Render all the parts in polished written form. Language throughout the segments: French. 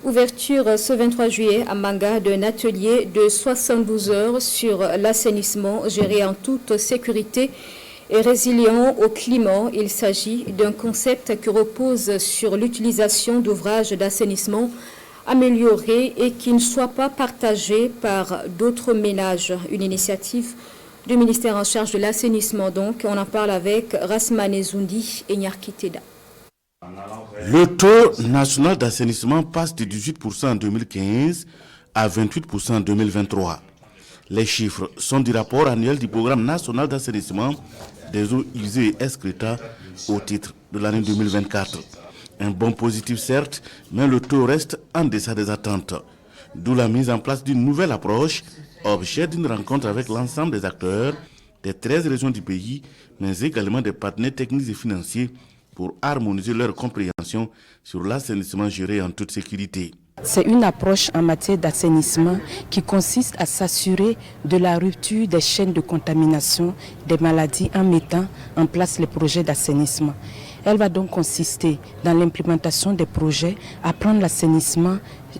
Ouverture ce 23 juillet à Manga d'un atelier de 72 heures sur l'assainissement géré en toute sécurité et résilient au climat. Il s'agit d'un concept qui repose sur l'utilisation d'ouvrages d'assainissement améliorés et qui ne soient pas partagés par d'autres ménages. Une initiative du ministère en charge de l'assainissement. Donc, on en parle avec Rasmane Zoundi et Nyarki Teda. Le taux national d'assainissement passe de 18% en 2015 à 28% en 2023. Les chiffres sont du rapport annuel du programme national d'assainissement des eaux usées et excréta au titre de l'année 2024. Un bon positif certes, mais le taux reste en deçà des attentes. D'où la mise en place d'une nouvelle approche, objet d'une rencontre avec l'ensemble des acteurs des 13 régions du pays, mais également des partenaires techniques et financiers pour harmoniser leur compréhension sur l'assainissement géré en toute sécurité. C'est une approche en matière d'assainissement qui consiste à s'assurer de la rupture des chaînes de contamination des maladies en mettant en place les projets d'assainissement. Elle va donc consister dans l'implémentation des projets à prendre l'assainissement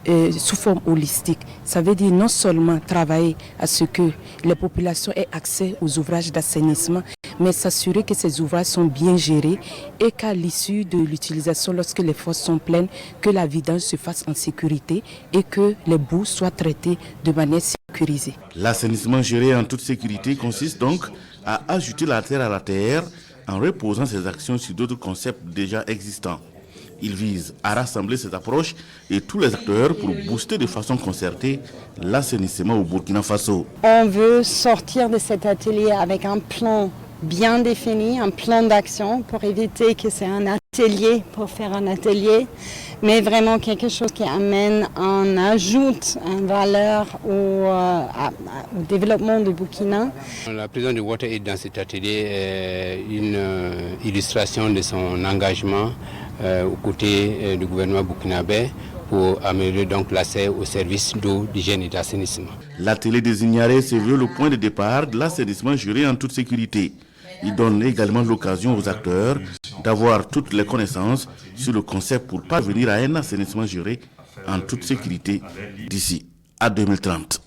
sous forme holistique. Ça veut dire non seulement travailler à ce que les populations aient accès aux ouvrages d'assainissement, mais s'assurer que ces ouvrages sont bien gérés et qu'à l'issue de l'utilisation, lorsque les fosses sont pleines, que la vidange se fasse en sécurité et que les boues soient traitées de manière sécurisée. L'assainissement géré en toute sécurité consiste donc à ajouter la terre à la terre en reposant ses actions sur d'autres concepts déjà existants. Il vise à rassembler cette approche et tous les acteurs pour booster de façon concertée l'assainissement au Burkina Faso. On veut sortir de cet atelier avec un plan bien défini, un plan d'action pour éviter que c'est un atelier pour faire un atelier, mais vraiment quelque chose qui amène un ajout, une valeur au développement du Burkina. La présidente de WaterAid dans cet atelier est une illustration de son engagement aux côtés du gouvernement burkinabé pour améliorer donc l'accès aux services d'eau, d'hygiène et d'assainissement. L'atelier des Ignares se veut le point de départ de l'assainissement géré en toute sécurité. Il donne également l'occasion aux acteurs d'avoir toutes les connaissances sur le concept pour parvenir à un assainissement géré en toute sécurité d'ici à 2030.